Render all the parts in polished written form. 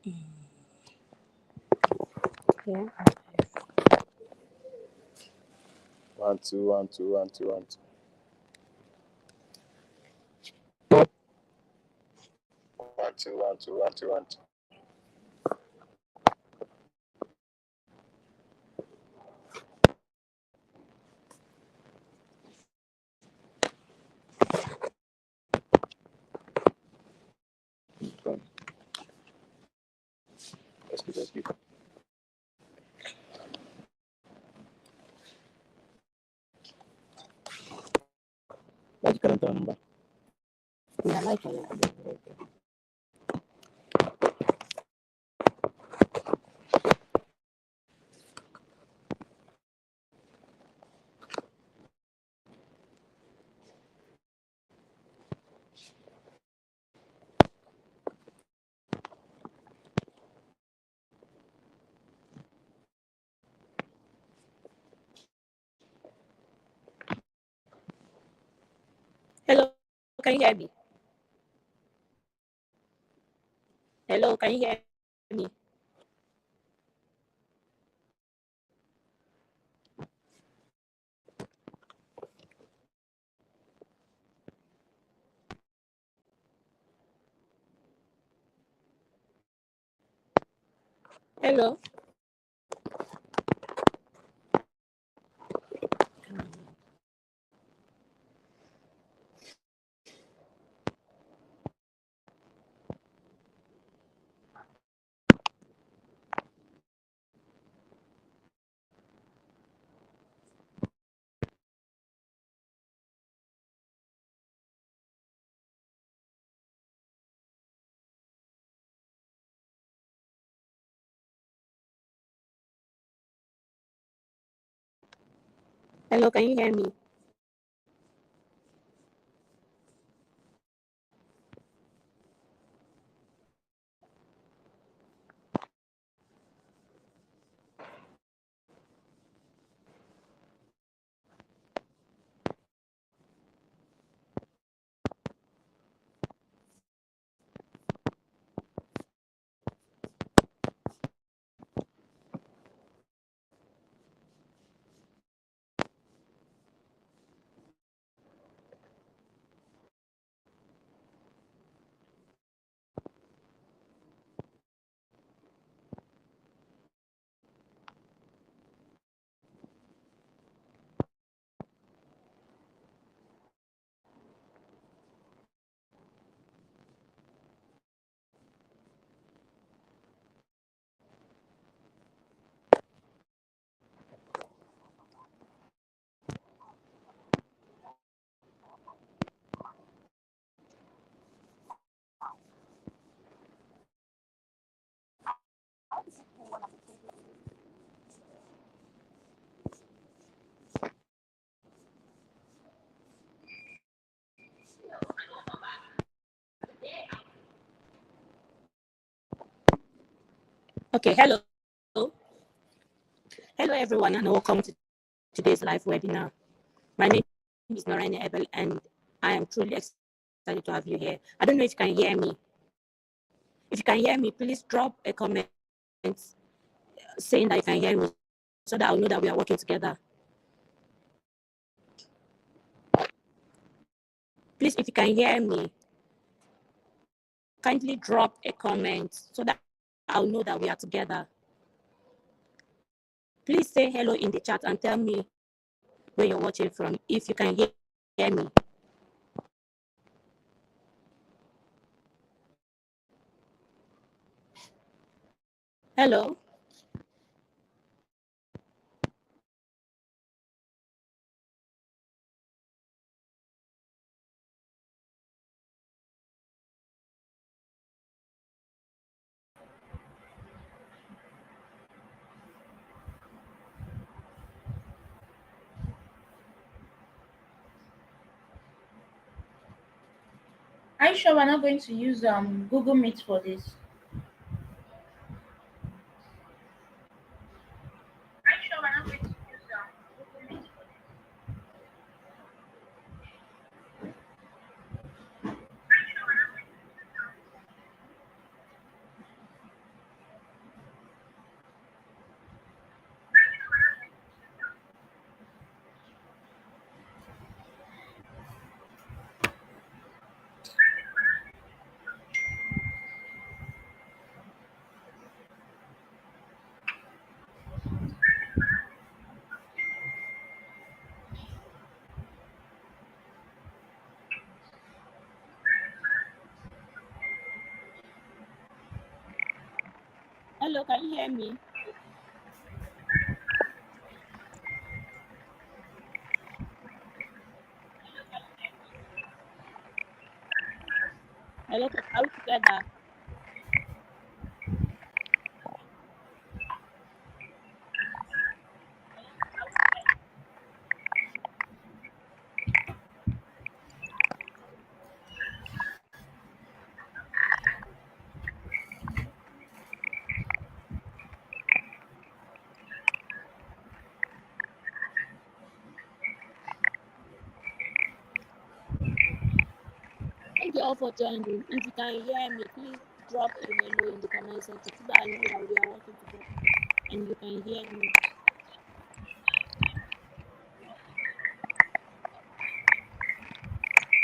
Yeah. 1 2 1 2 1 2 1 2. 1 2 1 2 1 2 1 2. Let's go. What's the current number? Yeah, I like it. Hello, can you hear me? Hello, can you hear me? Hello. Hello, can you hear me? Okay, hello. Hello, everyone, and welcome to today's live webinar. My name is Noreen Ebel, and I am truly excited to have you here. I don't know if you can hear me. If you can hear me, please drop a comment saying that you can hear me so that I'll know that we are working together. Please, if you can hear me, kindly drop a comment so that I'll know that we are together. Please say hello in the chat and tell me where you're watching from if you can hear me. Hello. Are you sure we're not going to use Google Meet for this? Are you sure we're not going to use Google Meet for this? Are you sure we're not going to use Hello, can you hear me? Hello, are we together? Thank you all for joining. If you can hear me, please drop a hello in the comment section so that I know that we are working together and you can hear me.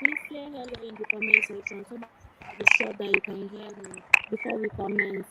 Please say hello in the comment section so that I'll be sure that you can hear me before we commence.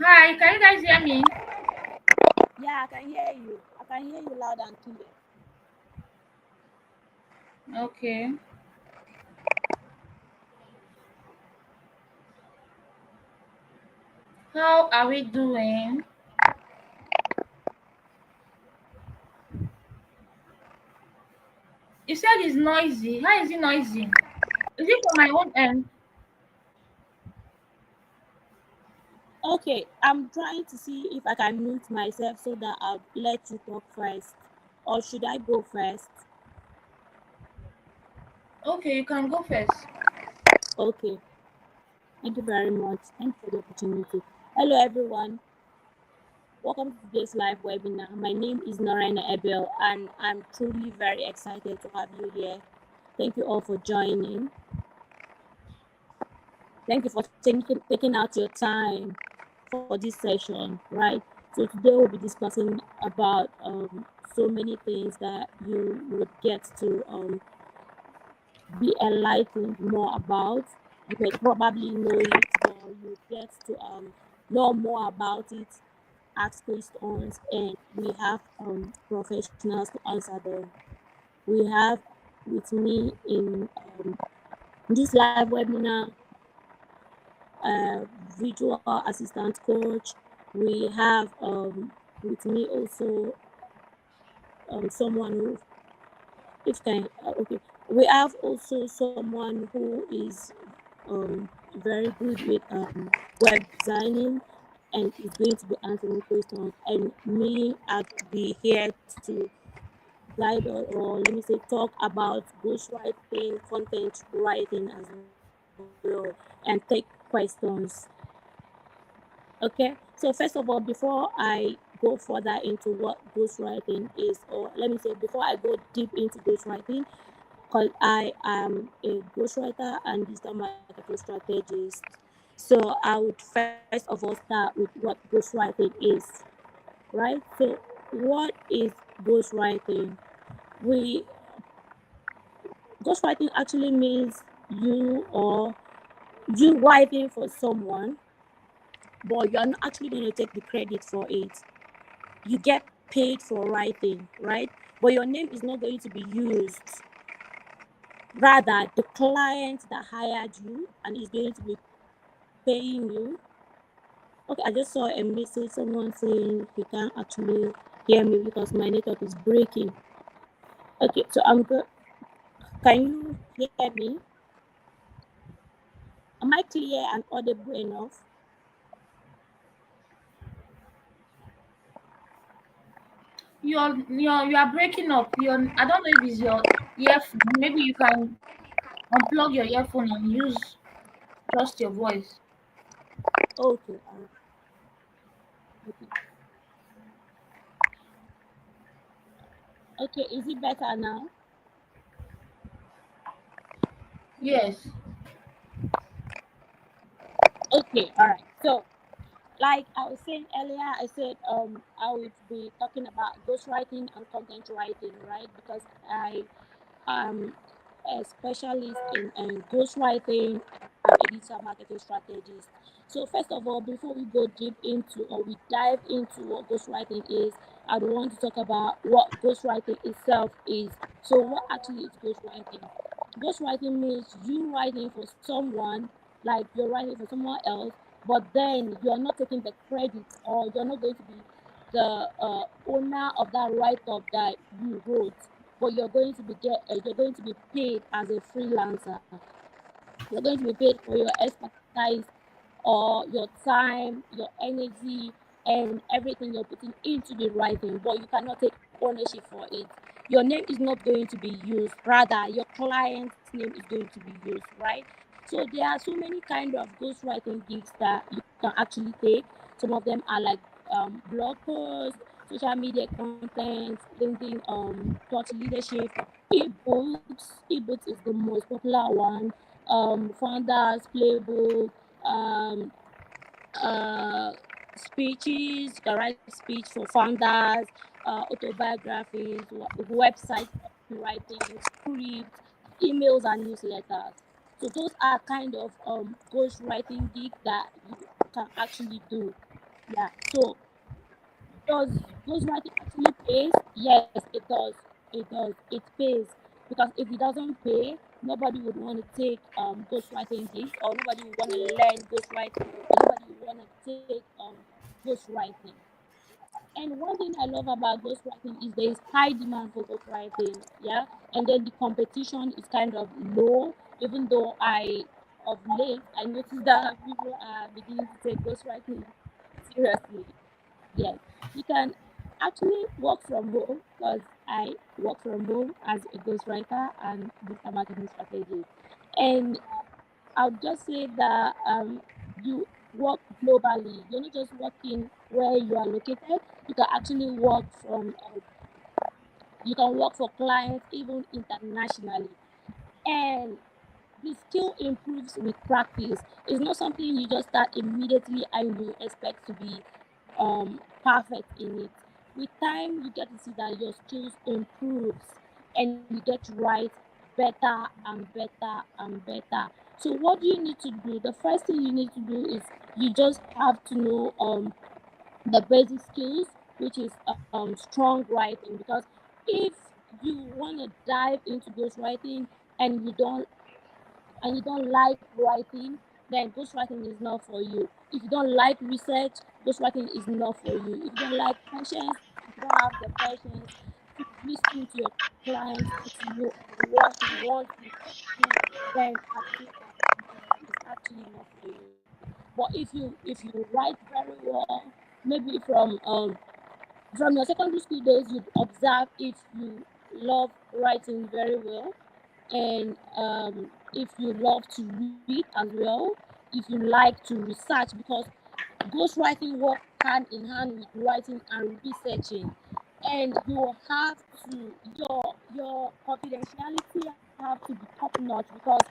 Hi, can you guys hear me? Yeah, I can hear you. I can hear you loud and clear. Okay. How are we doing? You said it's noisy. How is it noisy? Is it from my own end? Okay, I'm trying to see if I can mute myself so that I'll let you talk first. Or should I go first? Okay, you can go first. Okay, thank you very much. Thanks for the opportunity. Hello, everyone. Welcome to today's live webinar. My name is Norena Ebel, and I'm truly very excited to have you here. Thank you all for joining. Thank you for taking out your time for this session, right? So today we'll be discussing about so many things that you would get to be enlightened more about. You may probably know it, or you get to know more about it, ask questions, and we have professionals to answer them. We have with me in this live webinar visual assistant coach. We have with me also someone who, if can, okay, we have also someone who is very good with web designing and is going to be answering questions. And me, I'll be here to guide or let me say talk about ghostwriting, content writing as well, and take questions. Okay, so first of all, before I go further into what ghostwriting is, or let me say, before I go deep into ghostwriting, because I am a ghostwriter and digital marketing strategist. So I would first of all start with what ghostwriting is, right? So what is ghostwriting? We Ghostwriting actually means you writing for someone, but you're not actually going to take the credit for it. You get paid for writing, right? But your name is not going to be used. Rather, the client that hired you and is going to be paying you. Okay, I just saw a message, someone saying he can't actually hear me because my network is breaking. Okay, so I'm good. Can you hear me? Am I clear and audible enough? You are breaking up. I don't know if it's your earphone. Maybe you can unplug your earphone and use just your voice. Okay, okay. Okay, is it better now? Yes. Okay, all right. So like I was saying earlier, I said I would be talking about ghostwriting and content writing, right? Because I am a specialist in ghostwriting a digital marketing strategist. So first of all, before we go deep into or we dive into what ghostwriting is, I would want to talk about what ghostwriting itself is. So what actually is ghostwriting? Ghostwriting means you writing for someone, like you're writing for someone else, but then you're not taking the credit, or you're not going to be the owner of that write-up that you wrote, but you're going to be paid as a freelancer. You're going to be paid for your expertise or your time, your energy, and everything you're putting into the writing, but you cannot take ownership for it. Your name is not going to be used, rather, your client's name is going to be used, right? So there are so many kind of ghostwriting gigs that you can actually take. Some of them are like blog posts, social media content, LinkedIn, thought leadership, ebooks is the most popular one, founders playbook, um, uh, speeches, you can write speech for founders, autobiographies, website copywriting, scripts, emails, and newsletters. So those are kind of ghostwriting gigs that you can actually do. Yeah. So does ghostwriting actually pays? Yes, it does. It does. It pays, because if it doesn't pay, nobody would want to take ghostwriting gigs, or nobody would want to learn ghostwriting, or nobody would want to take ghostwriting. And one thing I love about ghostwriting is there is high demand for ghostwriting, yeah, and then the competition is kind of low. Even though of late, I noticed that people are beginning to take ghostwriting seriously. Yes, you can actually work from home, because I work from home as a ghostwriter and digital marketing strategist. And I'll just say that you work globally. You're not just working where you are located. You can actually work from. You can work for clients even internationally. And the skill improves with practice. It's not something you just start immediately and you expect to be perfect in it. With time, you get to see that your skills improves and you get to write better and better and better. So what do you need to do? The first thing you need to do is you just have to know the basic skills, which is strong writing. Because if you want to dive into ghostwriting and you don't like writing, then ghostwriting is not for you. If you don't like research, ghostwriting is not for you. If you don't like patience, if you don't have the patience to listen to your clients and to know what he wants you to do, then I think that it's actually not for you. But if you write very well, maybe from your secondary school days, you'd observe if you love writing very well, and if you love to read as well, if you like to research, because ghostwriting work hand in hand with writing and researching, and you have to your confidentiality have to be top notch, because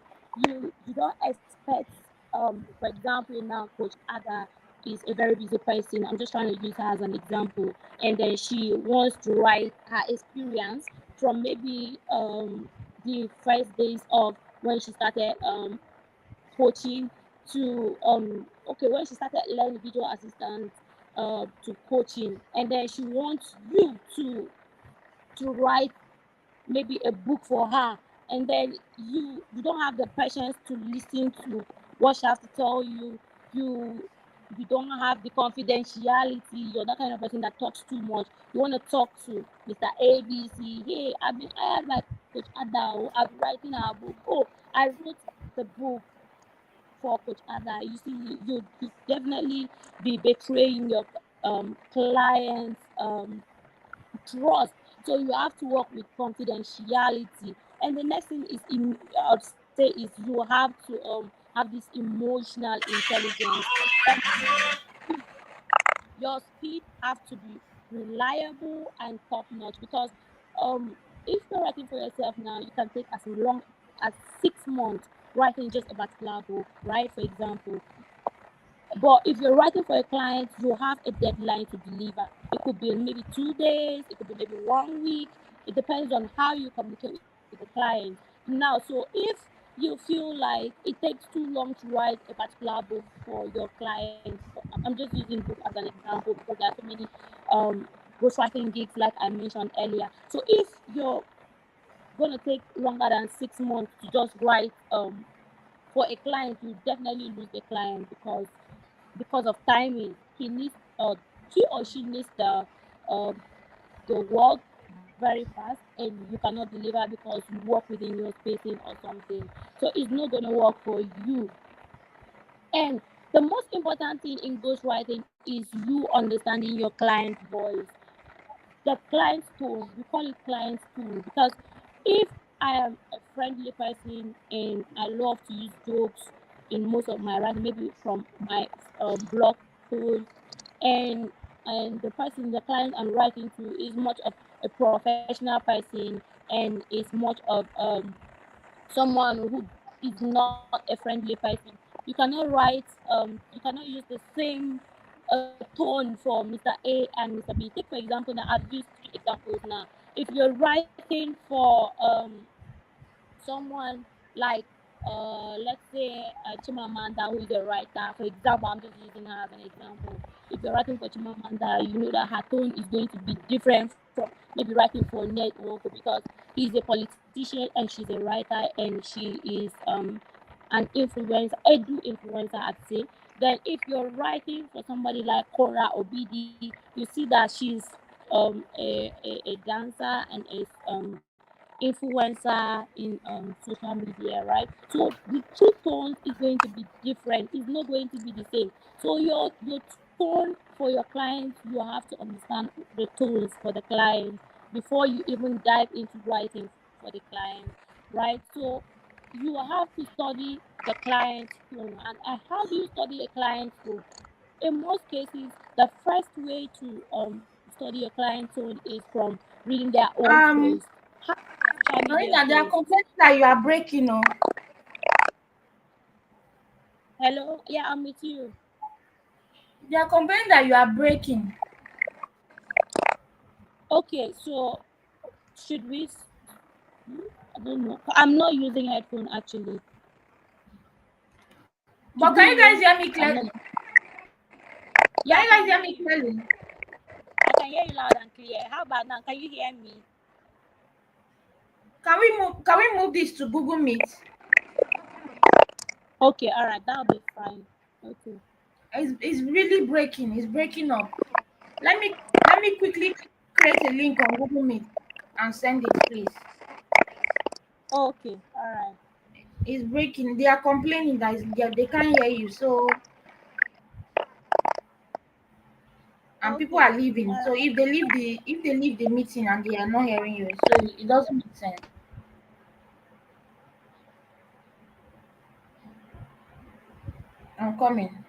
you don't expect for example now Coach Ada is a very busy person. I'm just trying to use her as an example, and then she wants to write her experience from maybe the first days of when she started coaching to okay, when she started learning video assistant to coaching, and then she wants you to write maybe a book for her, and then you don't have the patience to listen to what she has to tell you. You you don't have the confidentiality. You're that kind of person that talks too much. You want to talk to Mr. ABC. Hey, I've been hired by Coach Ada. I've been writing our book. Oh, I wrote the book for Coach Ada. You see, you definitely be betraying your clients trust. So you have to work with confidentiality. And the next thing is I'd say is you have to have this emotional intelligence. And your speed have to be reliable and top notch, because if you're writing for yourself now, you can take as long as 6 months writing just a particular book, right? For example, but if you're writing for a client, you have a deadline to deliver. It could be maybe 2 days, it could be maybe one week. It depends on how you communicate with the client. Now, so if you feel like it takes too long to write a particular book for your client. I'm just using book as an example because there are so many um, ghostwriting gigs, like I mentioned earlier. So if you're gonna take longer than 6 months to just write for a client, you definitely lose the client because of timing. He or she needs uh, the work very fast, and you cannot deliver because you work within your spacing or something. So it's not gonna work for you. And the most important thing in ghostwriting is you understanding your client's voice, the client's tone. We call it client's tone because if I am a friendly person and I love to use jokes in most of my writing, maybe from my blog post, and the client I'm writing to is much of a professional person and is much of someone who is not a friendly person. You cannot write you cannot use the same tone for Mr. A and Mr. B. Take for example now, I've used three examples now. If you're writing for someone like let's say Chimamanda, who is a writer, for example, I'm just using her as an example. If you're writing for Chimamanda, you know that her tone is going to be different from maybe writing for Ned Nwoko because he's a politician and she's a writer and she is an influencer, edu influencer, I'd say. Then if you're writing for somebody like Cora or BD, you see that she's a dancer and a influencer in social media, right? So the two tones is going to be different. It's not going to be the same. So your tone for your clients, you have to understand the tones for the client before you even dive into writing for the client, right? So you have to study the client's tone. And how do you study a client's tone? In most cases, the first way to study your client's tone is from reading their old posts. Um, How social media Marina, they are posts. complaining that you are breaking. Oh, Hello, yeah, I'm with you. they are complaining that you are breaking. Okay, so should we? I don't know. I'm not using headphone actually. But Should can we you guys use? hear me I'm not. clearly? Yeah, Can I you can guys hear hear me you. clearly? I can hear you loud and clear. How about now? Can you hear me? Can we move this to Google Meet? Okay, all right, that'll be fine. Okay. It's really breaking. It's breaking up. Let me quickly create a link on Google Meet and send it, please. Okay, all right. It's breaking. They are complaining that they can't hear you. So and people Okay, are leaving. all So right. if they leave the meeting and they are not hearing you, so it doesn't make sense. I'm coming.